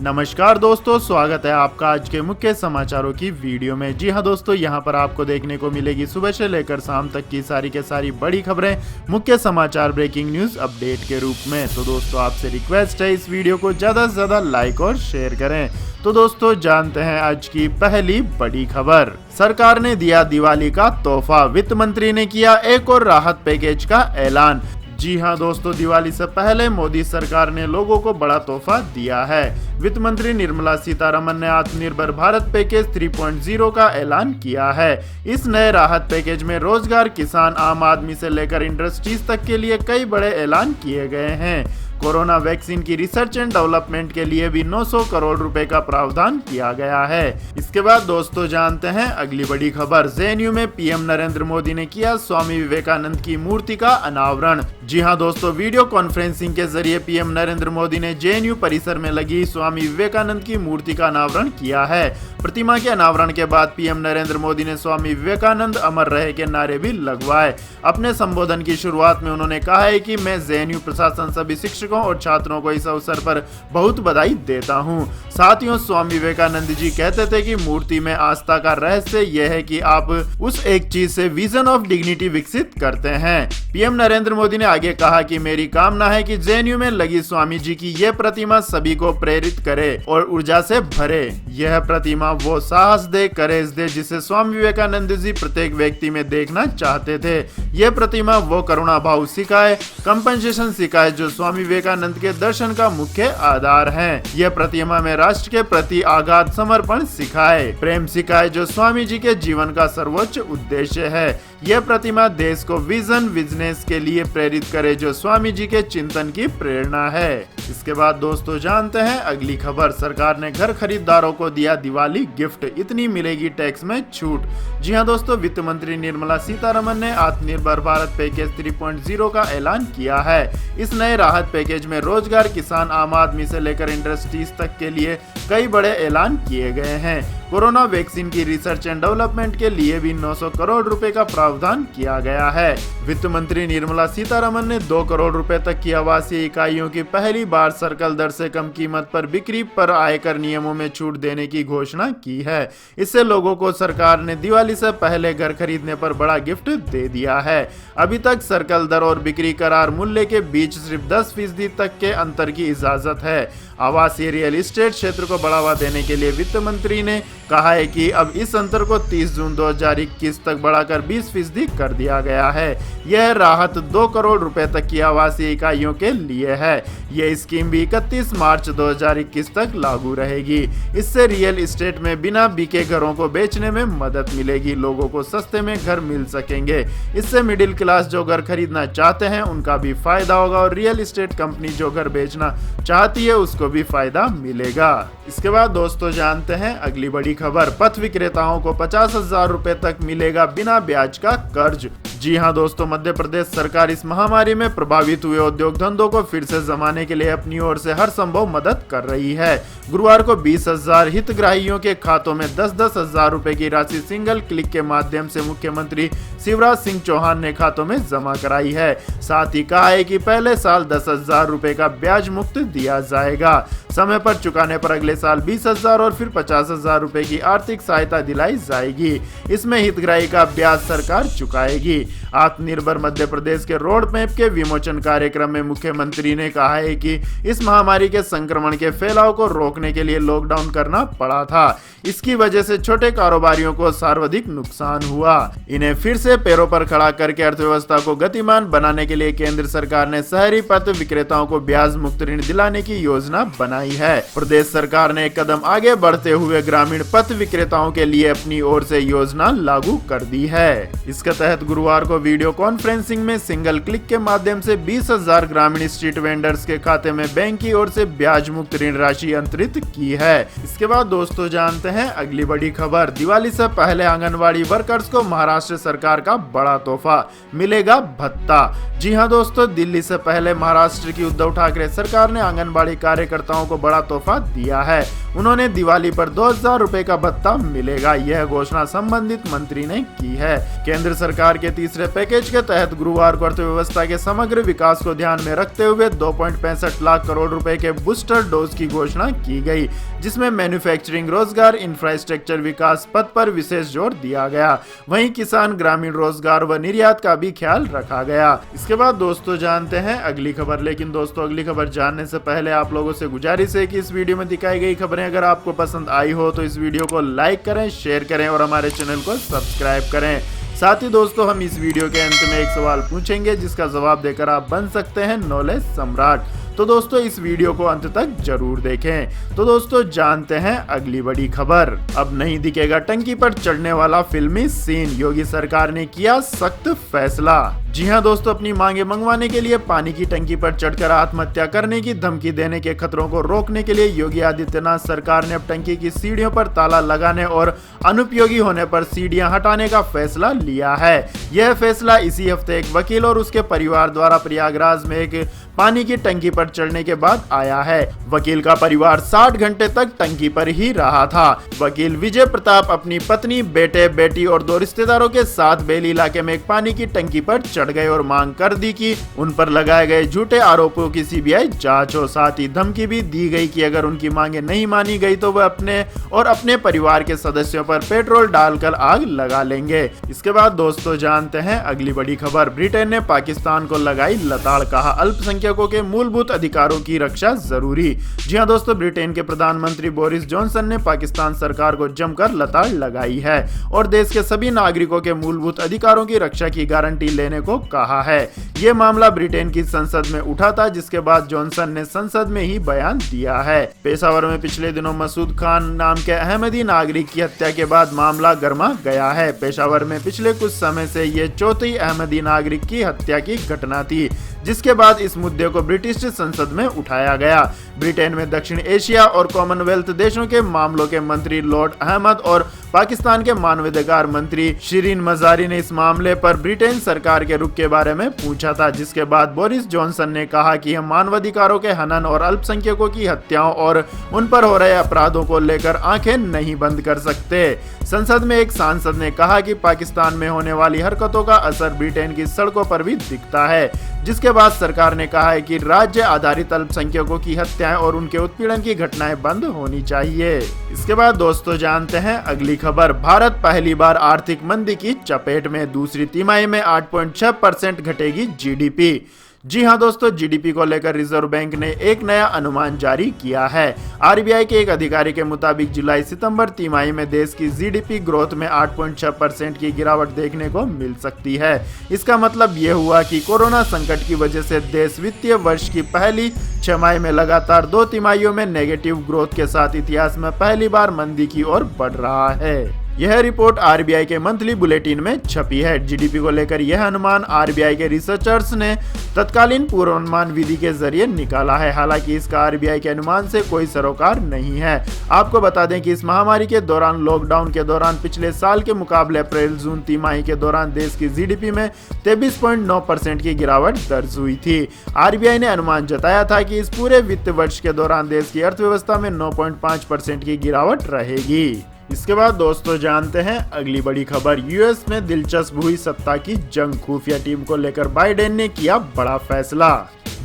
नमस्कार दोस्तों, स्वागत है आपका आज के मुख्य समाचारों की वीडियो में। जी हां दोस्तों, यहां पर आपको देखने को मिलेगी सुबह से लेकर शाम तक की सारी के सारी बड़ी खबरें, मुख्य समाचार, ब्रेकिंग न्यूज अपडेट के रूप में। तो दोस्तों आपसे रिक्वेस्ट है इस वीडियो को ज्यादा से ज्यादा लाइक और शेयर करें। तो दोस्तों जानते हैं आज की पहली बड़ी खबर। सरकार ने दिया दिवाली का तोहफा, वित्त मंत्री ने किया एक और राहत पैकेज का ऐलान। जी हां दोस्तों, दिवाली से पहले मोदी सरकार ने लोगों को बड़ा तोहफा दिया है। वित्त मंत्री निर्मला सीतारमन ने आत्मनिर्भर भारत पैकेज 3.0 का ऐलान किया है। इस नए राहत पैकेज में रोजगार, किसान, आम आदमी से लेकर इंडस्ट्रीज तक के लिए कई बड़े ऐलान किए गए हैं। कोरोना वैक्सीन की रिसर्च एंड डेवलपमेंट के लिए भी 900 करोड़ रुपए का प्रावधान किया गया है। इसके बाद दोस्तों जानते हैं अगली बड़ी खबर। जेएनयू में पीएम नरेंद्र मोदी ने किया स्वामी विवेकानंद की मूर्ति का अनावरण। जी हां दोस्तों, वीडियो कॉन्फ्रेंसिंग के जरिए पीएम नरेंद्र मोदी ने जेएनयू परिसर में लगी स्वामी विवेकानंद की मूर्ति का अनावरण किया है। प्रतिमा के अनावरण के बाद पीएम नरेंद्र मोदी ने स्वामी विवेकानंद अमर रहे के नारे भी लगवाए। अपने संबोधन की शुरुआत में उन्होंने कहा है कि मैं जेएनयू प्रशासन, सभी शिक्षकों और छात्रों को इस अवसर पर बहुत बधाई देता हूं। साथियों, स्वामी विवेकानंद जी कहते थे कि मूर्ति में आस्था का रहस्य यह है कि आप उस एक चीज से विजन ऑफ डिग्निटी विकसित करते हैं। पीएम नरेंद्र मोदी ने आगे कहा कि मेरी कामना है कि जेएनयू में लगी स्वामी जी की यह प्रतिमा सभी को प्रेरित करे और ऊर्जा से भरे। यह प्रतिमा वो साहस दे, करेज दे जिसे स्वामी विवेकानंद जी प्रत्येक व्यक्ति में देखना चाहते थे। यह प्रतिमा वो करुणा भाव सिखाए, कंपनसेशन सिखाए जो स्वामी विवेकानंद के दर्शन का मुख्य आधार है। यह प्रतिमा में राष्ट्र के प्रति आगाध समर्पण सिखाए, प्रेम सिखाए जो स्वामी जी के जीवन का सर्वोच्च उद्देश्य है। यह प्रतिमा देश को विजन, बिजनेस के लिए प्रेरित करे जो स्वामी जी के चिंतन की प्रेरणा है। इसके बाद दोस्तों जानते हैं अगली खबर। सरकार ने घर खरीदारों को दिया दिवाली गिफ्ट, इतनी मिलेगी टैक्स में छूट। जी हां दोस्तों, वित्त मंत्री निर्मला सीतारमन ने आत्मनिर्भर भारत पैकेज 3.0 का ऐलान किया है। इस नए राहत पैकेज में रोजगार, किसान, आम आदमी से लेकर इंडस्ट्रीज तक के लिए कई बड़े ऐलान किए गए हैं। कोरोना वैक्सीन की रिसर्च एंड डेवलपमेंट के लिए भी 900 करोड़ रुपए का प्रावधान किया गया है। वित्त मंत्री निर्मला सीतारमन ने 2 करोड़ रुपए तक की आवासीय इकाइयों की पहली बार सर्कल दर से कम कीमत पर बिक्री पर आयकर नियमों में छूट देने की घोषणा की है। इससे लोगों को सरकार ने दिवाली से पहले घर खरीदने पर बड़ा गिफ्ट दे दिया है। अभी तक सर्कल दर और बिक्री करार मूल्य के बीच सिर्फ 10% तक के अंतर की इजाजत है। आवासीय रियल एस्टेट क्षेत्र को बढ़ावा देने के लिए वित्त मंत्री ने कहा है कि अब इस अंतर को 30 जून 2021 तक बढ़ाकर 20% कर दिया गया है। यह राहत 2 करोड़ रुपए तक की आवासीय इकाइयों के लिए है। यह स्कीम भी 31 मार्च 2021 तक लागू रहेगी। इससे रियल एस्टेट में बिना बिके घरों को बेचने में मदद मिलेगी। लोगों को सस्ते में घर मिल सकेंगे। इससे मिडिल क्लास जो घर खरीदना चाहते हैं उनका भी फायदा होगा और रियल एस्टेट कंपनी जो घर बेचना चाहती है उसको भी फायदा मिलेगा। इसके बाद दोस्तों जानते हैं अगली बड़ी खबर। पथ विक्रेताओं को 50,000 रुपए तक मिलेगा बिना ब्याज का कर्ज। जी हां दोस्तों, मध्य प्रदेश सरकार इस महामारी में प्रभावित हुए उद्योग धंधों को फिर से जमाने के लिए अपनी ओर से हर संभव मदद कर रही है। गुरुवार को 20,000 हितग्राहियों के खातों में 10-10 हजार रुपए की राशि सिंगल क्लिक के माध्यम से मुख्यमंत्री शिवराज सिंह चौहान ने खातों में जमा कराई है। साथ ही कहा है कि पहले साल 10,000 रुपए का ब्याज मुक्त दिया जाएगा। समय पर चुकाने पर अगले साल 20,000 और फिर 50,000 रुपए की आर्थिक सहायता दिलाई जाएगी। इसमें हितग्राही का ब्याज सरकार चुकाएगी। आत्मनिर्भर मध्य प्रदेश के रोड मैप के विमोचन कार्यक्रम में मुख्यमंत्री ने कहा है कि इस महामारी के संक्रमण के फैलाव को रोकने के लिए लॉकडाउन करना पड़ा था। इसकी वजह से छोटे कारोबारियों को सर्वाधिक नुकसान हुआ। इन्हें फिर से पैरों पर खड़ा करके अर्थव्यवस्था को गतिमान बनाने के लिए केंद्र सरकार ने शहरी पथ विक्रेताओं को ब्याज मुक्त ऋण दिलाने की योजना बनाई है। प्रदेश सरकार ने एक कदम आगे बढ़ते हुए ग्रामीण पथ विक्रेताओं के लिए अपनी ओर से योजना लागू कर दी है। इसके तहत गुरुवार को वीडियो कॉन्फ्रेंसिंग में सिंगल क्लिक के माध्यम से 20,000 ग्रामीण स्ट्रीट वेंडर्स के खाते में बैंक की ओर से ब्याज मुक्त ऋण राशि अंतरित की है। इसके बाद दोस्तों जानते हैं अगली बड़ी खबर। दिवाली से पहले आंगनवाड़ी वर्कर्स को महाराष्ट्र सरकार का बड़ा तोहफा, मिलेगा भत्ता। जी हां दोस्तों, दिल्ली से पहले महाराष्ट्र की उद्धव ठाकरे सरकार ने आंगनबाड़ी कार्यकर्ताओं को बड़ा तोहफा दिया है। उन्होंने दिवाली पर 2,000 रुपए का भत्ता मिलेगा, यह घोषणा संबंधित मंत्री ने की है। केंद्र सरकार के तीसरे पैकेज के तहत गुरुवार को अर्थव्यवस्था के समग्र विकास को ध्यान में रखते हुए 2.65 लाख करोड़ रुपए के बूस्टर डोज की घोषणा की गई, जिसमें मैन्युफैक्चरिंग, रोजगार, इंफ्रास्ट्रक्चर विकास पद पर विशेष जोर दिया गया। वहीं किसान, ग्रामीण रोजगार व निर्यात का भी ख्याल रखा गया। इसके बाद दोस्तों जानते हैं अगली खबर। लेकिन दोस्तों अगली खबर जानने से पहले आप लोगों से गुजारिश है कि इस वीडियो में दिखाई गई खबरें अगर आपको पसंद आई हो तो इस वीडियो को लाइक करें, शेयर करें और हमारे चैनल को सब्सक्राइब करें। साथ ही दोस्तों हम इस वीडियो के अंत में एक सवाल पूछेंगे जिसका जवाब देकर आप बन सकते हैं नॉलेज सम्राट। तो दोस्तों इस वीडियो को अंत तक जरूर देखें। तो दोस्तों जानते हैं अगली बड़ी खबर। अब नहीं दिखेगा टंकी पर चढ़ने वाला फिल्मी सीन, योगी सरकार ने किया सख्त फैसला। जी हां दोस्तों, अपनी मांगे मंगवाने के लिए पानी की टंकी पर चढ़कर आत्महत्या करने की धमकी देने के खतरों को रोकने के लिए योगी आदित्यनाथ सरकार ने अब टंकी की सीढ़ियों पर ताला लगाने और अनुपयोगी होने पर सीढ़ियां हटाने का फैसला लिया है। यह फैसला इसी हफ्ते एक वकील और उसके परिवार द्वारा प्रयागराज में एक पानी की टंकी पर चढ़ने के बाद आया है। वकील का परिवार 60 घंटे तक टंकी पर ही रहा था। वकील विजय प्रताप अपनी पत्नी, बेटे, बेटी और 2 रिश्तेदारों के साथ बेली इलाके में एक पानी की टंकी पर चढ़ गए और मांग कर दी कि उन पर लगाए गए झूठे आरोपों की सीबीआई जांच हो। साथ ही धमकी भी दी गई कि अगर उनकी मांगे नहीं मानी गई तो वह अपने और अपने परिवार के सदस्यों पर पेट्रोल डालकर आग लगा लेंगे। इसके बाद दोस्तों जानते हैं अगली बड़ी खबर। ब्रिटेन ने पाकिस्तान को लगाई लताड़, कहा अल्पसंख्यकों के मूलभूत अधिकारों की रक्षा जरूरी। जी हां दोस्तों, ब्रिटेन के प्रधानमंत्री बोरिस जॉनसन ने पाकिस्तान सरकार को जमकर लताड़ लगाई है और देश के सभी नागरिकों के मूलभूत अधिकारों की रक्षा की गारंटी लेने को कहा है। ये मामला ब्रिटेन की संसद में उठा था, जिसके बाद जॉनसन ने संसद में ही बयान दिया है। पेशावर में पिछले दिनों मसूद खान नाम के अहमदी नागरिक की हत्या के बाद मामला गर्मा गया है। पेशावर में पिछले कुछ समय से ये चौथी अहमदी नागरिक की हत्या की घटना थी, जिसके बाद इस मुद्दे को ब्रिटिश संसद में उठाया गया। ब्रिटेन में दक्षिण एशिया और कॉमनवेल्थ देशों के मामलों के मंत्री लॉर्ड अहमद और पाकिस्तान के मानवाधिकार मंत्री शिरीन मजारी ने इस मामले पर ब्रिटेन सरकार के रुख के बारे में पूछा था, जिसके बाद बोरिस जॉनसन ने कहा कि हम मानवाधिकारों के हनन और अल्पसंख्यकों की हत्याओं और उन पर हो रहे अपराधों को लेकर आंखें नहीं बंद कर सकते। संसद में एक सांसद ने कहा कि पाकिस्तान में होने वाली हरकतों का असर ब्रिटेन की सड़कों पर भी दिखता है, जिसके बाद सरकार ने कहा है कि राज्य आधारित अल्पसंख्यकों की हत्याएं और उनके उत्पीड़न की घटनाएं बंद होनी चाहिए। इसके बाद दोस्तों जानते हैं अगली खबर। भारत पहली बार आर्थिक मंदी की चपेट में, दूसरी तिमाही में 8.6% घटेगी जीडीपी। जी हां दोस्तों, जीडीपी को लेकर रिजर्व बैंक ने एक नया अनुमान जारी किया है। आरबीआई के एक अधिकारी के मुताबिक जुलाई-सितंबर तिमाही में देश की जीडीपी ग्रोथ में 8.6% की गिरावट देखने को मिल सकती है। इसका मतलब ये हुआ कि कोरोना संकट की वजह से देश वित्तीय वर्ष की पहली छमाही में लगातार 2 तिमाहियों में नेगेटिव ग्रोथ के साथ इतिहास में पहली बार मंदी की ओर बढ़ रहा है। यह रिपोर्ट आरबीआई के मंथली बुलेटिन में छपी है। जीडीपी को लेकर यह अनुमान आरबीआई के रिसर्चर्स ने तत्कालीन पूर्वानुमान विधि के जरिए निकाला है। हालांकि इसका आरबीआई के अनुमान से कोई सरोकार नहीं है। आपको बता दें कि इस महामारी के दौरान, लॉकडाउन के दौरान पिछले साल के मुकाबले अप्रैल-जून तिमाही के दौरान देश की जीडीपी में 23.9% की गिरावट दर्ज हुई थी। आरबीआई ने अनुमान जताया था कि इस पूरे वित्त वर्ष के दौरान देश की अर्थव्यवस्था में 9.5% की गिरावट रहेगी। इसके बाद दोस्तों जानते हैं अगली बड़ी खबर। यूएस में दिलचस्प हुई सत्ता की जंग, खुफिया टीम को लेकर बाइडेन ने किया बड़ा फैसला।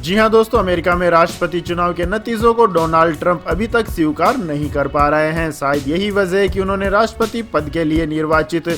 जी हां दोस्तों, अमेरिका में राष्ट्रपति चुनाव के नतीजों को डोनाल्ड ट्रंप अभी तक स्वीकार नहीं कर पा रहे हैं। शायद यही वजह है कि उन्होंने राष्ट्रपति पद के लिए निर्वाचित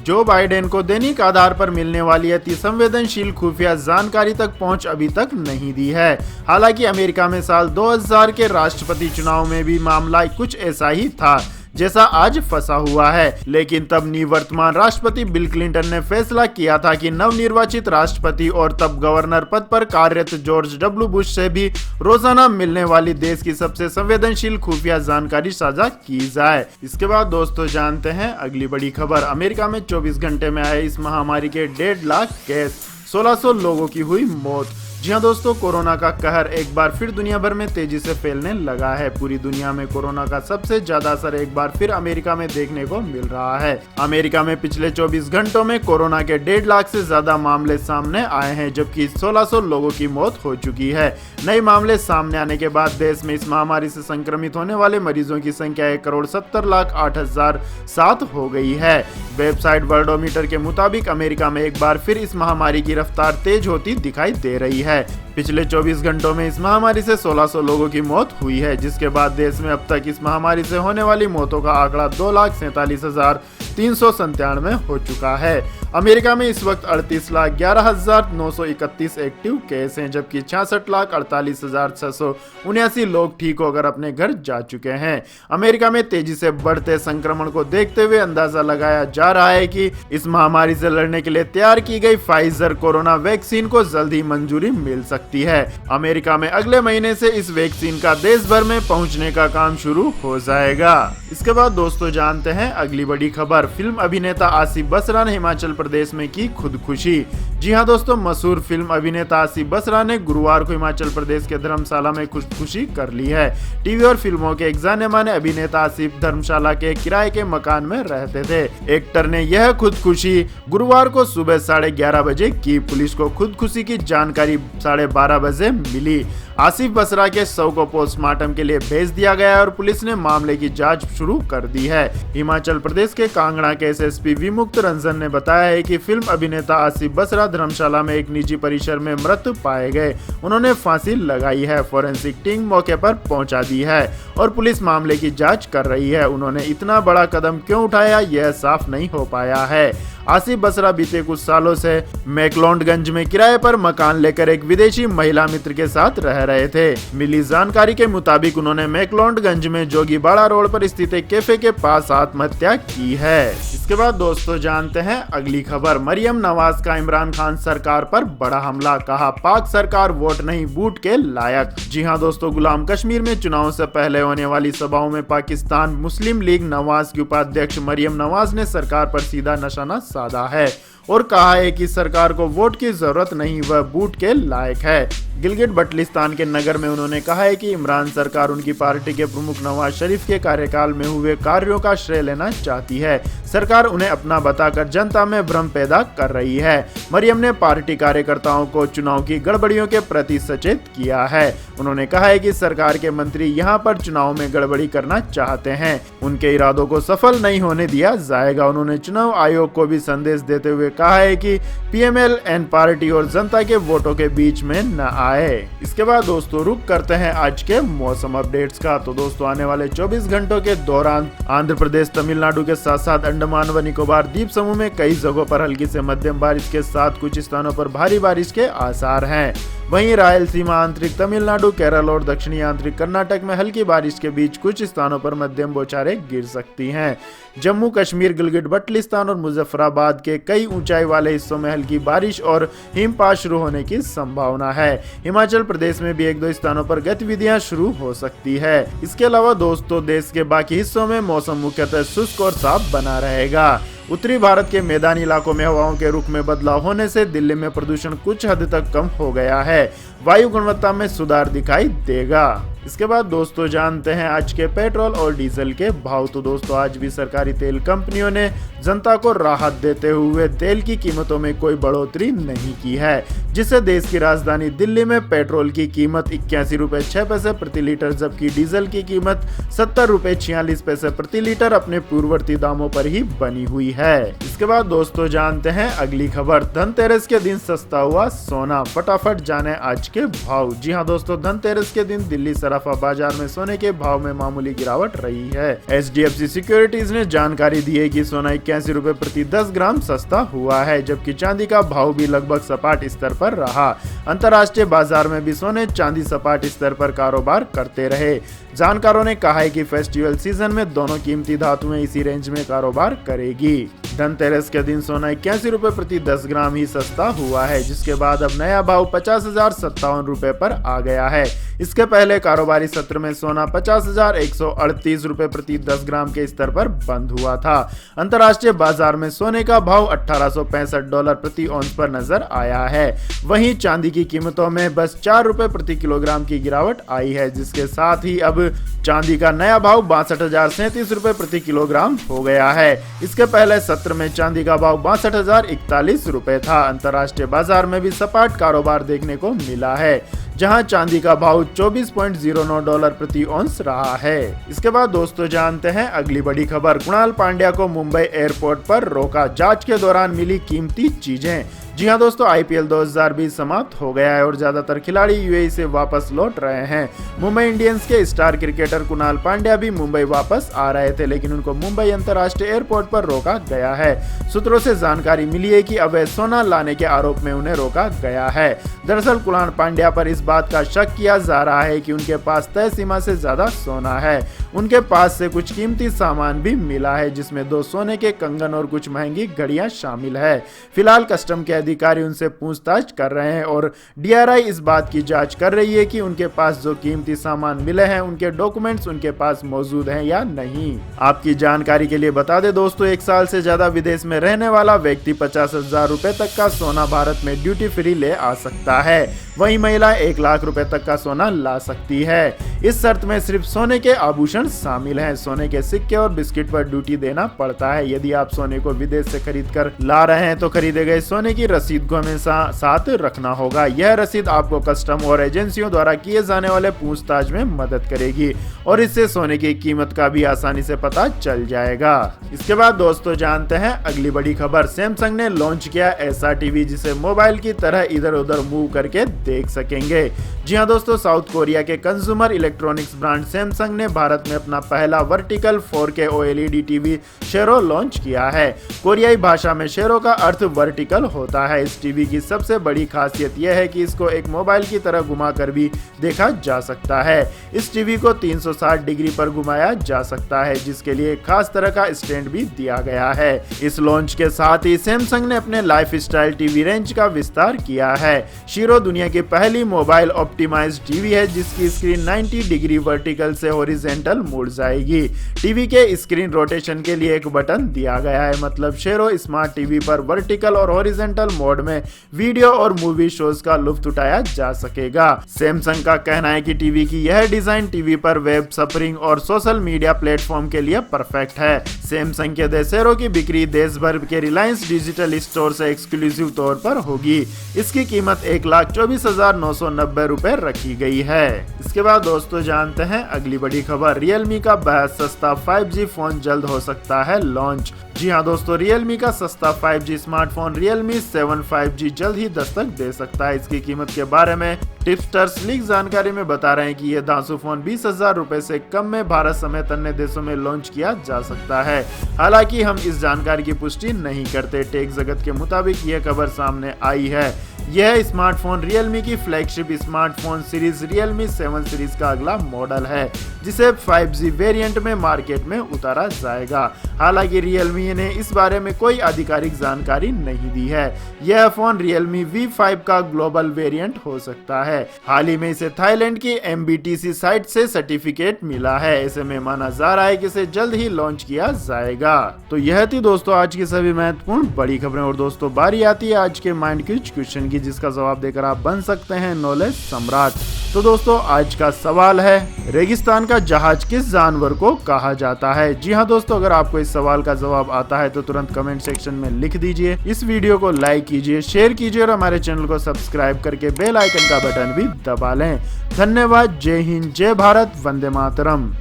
जो बाइडेन को दैनिक आधार पर मिलने वाली अति संवेदनशील खुफिया जानकारी तक पहुंच अभी तक नहीं दी है। हालांकि अमेरिका में साल 2000 के राष्ट्रपति चुनाव में भी मामला कुछ ऐसा ही था जैसा आज फंसा हुआ है, लेकिन तब निवर्तमान राष्ट्रपति बिल क्लिंटन ने फैसला किया था कि नवनिर्वाचित राष्ट्रपति और तब गवर्नर पद पर कार्यरत जॉर्ज डब्ल्यू बुश से भी रोजाना मिलने वाली देश की सबसे संवेदनशील खुफिया जानकारी साझा की जाए। इसके बाद दोस्तों जानते हैं अगली बड़ी खबर। अमेरिका में 24 घंटे में आए इस महामारी के 1.5 लाख केस, 1600 लोगों की हुई मौत। जी हाँ दोस्तों, कोरोना का कहर एक बार फिर दुनिया भर में तेजी से फैलने लगा है। पूरी दुनिया में कोरोना का सबसे ज्यादा असर एक बार फिर अमेरिका में देखने को मिल रहा है। अमेरिका में पिछले 24 घंटों में कोरोना के 1.5 लाख से ज्यादा मामले सामने आए हैं, जबकि 1600 लोगों की मौत हो चुकी है। नए मामले सामने आने के बाद देश में इस महामारी से संक्रमित होने वाले मरीजों की संख्या 1,70,08,007 हो गई है। वेबसाइट वर्ल्डोमीटर के मुताबिक अमेरिका में एक बार फिर इस महामारी की रफ्तार तेज होती दिखाई दे रही है। पिछले 24 घंटों में इस महामारी से 1600 लोगों की मौत हुई है, जिसके बाद देश में अब तक इस महामारी से होने वाली मौतों का आंकड़ा 2,47,397 हो चुका है। अमेरिका में इस वक्त 38,11,931 एक्टिव केस हैं, जबकि 66,48,679 लोग ठीक होकर अपने घर जा चुके हैं। अमेरिका में तेजी से बढ़ते संक्रमण को देखते हुए अंदाजा लगाया जा रहा है कि इस महामारी से लड़ने के लिए तैयार की गई फाइजर कोरोना वैक्सीन को जल्द ही मंजूरी मिल सकती है। अमेरिका में अगले महीने से इस वैक्सीन का देश भर में पहुंचने का काम शुरू हो जाएगा। इसके बाद दोस्तों जानते हैं अगली बड़ी खबर। फिल्म अभिनेता आसिफ बसरा ने हिमाचल प्रदेश में की खुदकुशी। जी हां दोस्तों, मशहूर फिल्म अभिनेता आसिफ बसरा ने गुरुवार को हिमाचल प्रदेश के धर्मशाला में खुदकुशी कर ली है। टीवी और फिल्मों के एक जाने माने अभिनेता आसिफ धर्मशाला के किराए के मकान में रहते थे। एक्टर ने यह खुदकुशी गुरुवार को सुबह 11:30 बजे की। पुलिस को खुदकुशी की जानकारी 12:30 बजे मिली। आसिफ बसरा के शव को पोस्टमार्टम के लिए भेज दिया गया और पुलिस ने मामले की जांच शुरू कर दी है। हिमाचल प्रदेश के कांगड़ा के एसएसपी विमुक्त रंजन ने बताया है कि फिल्म अभिनेता आसिफ बसरा धर्मशाला में एक निजी परिसर में मृत पाए गए। उन्होंने फांसी लगाई है। फोरेंसिक टीम मौके पर पहुंचा दी है और पुलिस मामले की जांच कर रही है। उन्होंने इतना बड़ा कदम क्यों उठाया, यह साफ नहीं हो पाया है। आसिफ बसरा बीते कुछ सालों से मैकलोडगंज में किराए पर मकान लेकर एक विदेशी महिला मित्र के साथ रह रहे थे। मिली जानकारी के मुताबिक उन्होंने मैकलोडगंज में जोगीबाड़ा रोड पर स्थित एक कैफे के पास आत्महत्या की है। इसके बाद दोस्तों जानते हैं अगली खबर। मरियम नवाज का इमरान खान सरकार पर बड़ा हमला, कहा पाक सरकार वोट नहीं बूट के लायक। जी हां दोस्तों, गुलाम कश्मीर में चुनाव से पहले होने वाली सभाओं में पाकिस्तान मुस्लिम लीग नवाज की उपाध्यक्ष मरियम नवाज ने सरकार पर सीधा निशाना साधा है और कहा है कि सरकार को वोट की जरूरत नहीं, वह बूट के लायक है। गिलगित बल्टिस्तान के नगर में उन्होंने कहा है कि इमरान सरकार उनकी पार्टी के प्रमुख नवाज शरीफ के कार्यकाल में हुए कार्यों का श्रेय लेना चाहती है। सरकार उन्हें अपना बताकर जनता में भ्रम पैदा कर रही है। मरियम ने पार्टी कार्यकर्ताओं को चुनाव की गड़बड़ियों के प्रति सचेत किया है। उन्होंने कहा है कि सरकार के मंत्री यहां पर चुनाव में गड़बड़ी करना चाहते हैं, उनके इरादों को सफल नहीं होने दिया जाएगा। उन्होंने चुनाव आयोग को भी संदेश देते हुए कहा है कि पीएमएल-एन पार्टी और जनता के वोटों के बीच में न आए। इसके बाद दोस्तों रुक करते हैं आज के मौसम अपडेट्स का। तो दोस्तों आने वाले 24 घंटों के दौरान आंध्र प्रदेश, तमिलनाडु के साथ साथ अंडमान व निकोबार द्वीप समूह में कई जगहों पर हल्की से मध्यम बारिश के साथ कुछ स्थानों पर भारी बारिश के आसार हैं। वहीं रायलसीमा, आंतरिक तमिलनाडु, केरल और दक्षिणी आंतरिक कर्नाटक में हल्की बारिश के बीच कुछ स्थानों पर मध्यम बौछारें गिर सकती हैं। जम्मू कश्मीर, गिलगित बल्टिस्तान और मुजफ्फराबाद के कई ऊंचाई वाले हिस्सों में हल्की बारिश और हिमपात शुरू होने की संभावना है। हिमाचल प्रदेश में भी एक दो स्थानों पर गतिविधियां शुरू हो सकती है। इसके अलावा दोस्तों देश के बाकी हिस्सों में मौसम मुख्यतः शुष्क और साफ बना रहेगा। उत्तरी भारत के मैदानी इलाकों में हवाओं के रुख में बदलाव होने से दिल्ली में प्रदूषण कुछ हद तक कम हो गया है। वायु गुणवत्ता में सुधार दिखाई देगा। इसके बाद दोस्तों जानते हैं आज के पेट्रोल और डीजल के भाव। तो दोस्तों आज भी सरकारी तेल कंपनियों ने जनता को राहत देते हुए तेल की कीमतों में कोई बढ़ोतरी नहीं की है, जिससे देश की राजधानी दिल्ली में पेट्रोल की कीमत 81 रुपए 6 पैसे प्रति लीटर, जबकि डीजल की कीमत 70 रुपए 46 पैसे प्रति लीटर अपने पूर्ववर्ती दामों पर ही बनी हुई है। इसके बाद दोस्तों जानते हैं अगली खबर। धनतेरस के दिन सस्ता हुआ सोना, फटाफट जाने आज के भाव। जी हाँ दोस्तों, धनतेरस के दिन दिल्ली सराफा बाजार में सोने के भाव में मामूली गिरावट रही है। HDFC सिक्योरिटीज ने जानकारी दी है कि सोना 81 रुपए प्रति 10 ग्राम सस्ता हुआ है, जबकि चांदी का भाव भी लगभग सपाट स्तर पर रहा। अंतर्राष्ट्रीय बाजार में भी सोने चांदी सपाट स्तर पर कारोबार करते रहे। जानकारों ने कहा है कि फेस्टिवल सीजन में दोनों कीमती धातुएं इसी रेंज में कारोबार करेगी। धनतेरस के दिन सोना 81 रुपए प्रति 10 ग्राम ही सस्ता हुआ है, जिसके बाद अब नया भाव 50,057 रुपए पर आ गया है। इसके पहले कारोबारी सत्र में सोना 50,138 रुपए प्रति 10 ग्राम के स्तर पर बंद हुआ था। अंतर्राष्ट्रीय बाजार में सोने का भाव $1865 प्रति औंस पर नजर आया है। वहीं चांदी की कीमतों में बस 4 रुपए प्रति किलोग्राम की गिरावट आई है, जिसके साथ ही अब चांदी का नया भाव 62,037 रुपए प्रति किलोग्राम हो गया है। इसके पहले सत्र में चांदी का भाव 62,041 रुपए था। अंतर्राष्ट्रीय बाजार में भी सपाट कारोबार देखने को मिला है, जहां चांदी का भाव $24.09 प्रति औंस रहा है। इसके बाद दोस्तों जानते हैं अगली बड़ी खबर। कुणाल पांड्या को मुंबई एयरपोर्ट पर रोका, जांच के दौरान मिली कीमती चीजें। जी हां दोस्तों, आईपीएल 2020 समाप्त हो गया है और ज्यादातर खिलाड़ी यूएई से वापस लौट रहे हैं। मुंबई इंडियंस के स्टार क्रिकेटर कुणाल पांड्या भी मुंबई वापस आ रहे थे, लेकिन उनको मुंबई अंतर्राष्ट्रीय एयरपोर्ट पर रोका गया है। सूत्रों से जानकारी मिली है कि अवैध सोना लाने के आरोप में उन्हें रोका गया है। दरअसल कुणाल पांड्या पर इस बात का शक किया जा रहा है कि उनके पास तय सीमा से ज्यादा सोना है। उनके पास से कुछ कीमती सामान भी मिला है, जिसमें 2 सोने के कंगन और कुछ महंगी घड़ियां शामिल है। फिलहाल कस्टम के अधिकारी उनसे पूछताछ कर रहे हैं और डीआरआई इस बात की जांच कर रही है कि उनके पास जो कीमती सामान मिले हैं उनके डॉक्यूमेंट्स उनके पास मौजूद हैं या नहीं। आपकी जानकारी के लिए बता दें दोस्तों, 1 साल से ज्यादा विदेश में रहने वाला व्यक्ति 50,000 रुपए तक का सोना भारत में ड्यूटी फ्री ले आ सकता है। वहीं महिला 1 लाख रुपए तक का सोना ला सकती है। इस शर्त में सिर्फ सोने के आभूषण शामिल हैं। सोने के सिक्के और बिस्किट पर ड्यूटी देना पड़ता है। यदि आप सोने को विदेश से खरीद कर ला रहे हैं तो खरीदे गए सोने की रसीद को हमेशा साथ रखना होगा। यह रसीद आपको कस्टम और एजेंसियों द्वारा किए जाने वाले पूछताछ में मदद करेगी और इससे सोने की कीमत का भी आसानी से पता चल जाएगा। इसके बाद दोस्तों जानते हैं अगली बड़ी खबर। सैमसंग ने लॉन्च किया ऐसा टीवी जिसे मोबाइल की तरह इधर उधर मूव करके देख सकेंगे। जी हां दोस्तों, साउथ कोरिया के कंज्यूमर इलेक्ट्रॉनिक्स ब्रांड सैमसंग ने भारत में अपना पहला vertical 4K OLED TV Sero launch किया है। कोरियाई भाषा में शेरो का अर्थ वर्टिकल होता है। इस टीवी की सबसे बड़ी खासियत यह है कि इसको एक मोबाइल की तरह घुमाकर भी देखा जा सकता है। इस टीवी को 360 डिग्री पर घुमाया जा सकता है, जिसके लिए एक खास तरह का स्टैंड भी दिया गया है। इस लॉन्च के साथ ही सैमसंग ने अपने लाइफस्टाइल टीवी रेंज का विस्तार किया है। शेरो दुनिया की पहली मोबाइल ऑप्टिमाइज्ड टीवी है, जिसकी स्क्रीन 90 डिग्री वर्टिकल से हॉरिजॉन्टल मुड़ जाएगी। टीवी के स्क्रीन रोटेशन के लिए एक बटन दिया गया है, मतलब शेरो स्मार्ट टीवी पर वर्टिकल और हॉरिजॉन्टल मोड में वीडियो और मूवी शोज का लुत्फ उठाया जा सकेगा। सैमसंग का कहना है कि टीवी की यह डिजाइन टीवी पर वेब सर्फिंग और सोशल मीडिया प्लेटफॉर्म के लिए परफेक्ट है। सैमसंग के दशहरों की बिक्री देश भर के रिलायंस डिजिटल स्टोर से एक्सक्लूसिव तौर पर होगी। इसकी कीमत 1,24,990 रुपए रखी गई है। इसके बाद दोस्तों जानते हैं अगली बड़ी खबर। रियलमी का बेहद सस्ता 5G फोन जल्द हो सकता है लॉन्च। जी हां दोस्तों, रियलमी का सस्ता 5G स्मार्टफोन रियलमी 7 5G जल्द ही दस्तक दे सकता है। इसकी कीमत के बारे में टिप्सटर्स लीक जानकारी में बता रहे हैं कि यह धांसू फोन 20,000 रुपए से कम में भारत समेत अन्य देशों में लॉन्च किया जा सकता है। हालांकि हम इस जानकारी की पुष्टि नहीं करते। टेक जगत के मुताबिक यह खबर सामने आई है। यह स्मार्टफोन रियलमी की flagship smartphone series Realme 7 series का अगला मॉडल है, जिसे 5G वेरिएंट में मार्केट में उतारा जाएगा। हालांकि रियलमी ने इस बारे में कोई आधिकारिक जानकारी नहीं दी है। यह फोन रियलमी V5 का ग्लोबल वेरिएंट हो सकता है। हाल ही में इसे थाईलैंड की MBTC साइट से सर्टिफिकेट मिला है। ऐसे में माना जा रहा है कि इसे जल्द ही लॉन्च किया जाएगा। तो यह थी दोस्तों आज की सभी महत्वपूर्ण बड़ी खबरें। और दोस्तों बारी आती है आज के माइंड क्विज क्वेश्चन की, जिसका जवाब देकर आप बन सकते हैं नॉलेज सम्राट। तो दोस्तों आज का सवाल है, रेगिस्तान का जहाज किस जानवर को कहा जाता है? जी हाँ दोस्तों, अगर आपको इस सवाल का जवाब आता है तो तुरंत कमेंट सेक्शन में लिख दीजिए। इस वीडियो को लाइक कीजिए, शेयर कीजिए और हमारे चैनल को सब्सक्राइब करके बेल आइकन का बटन भी दबा लें। धन्यवाद। जय हिंद, जय भारत, वंदे मातरम।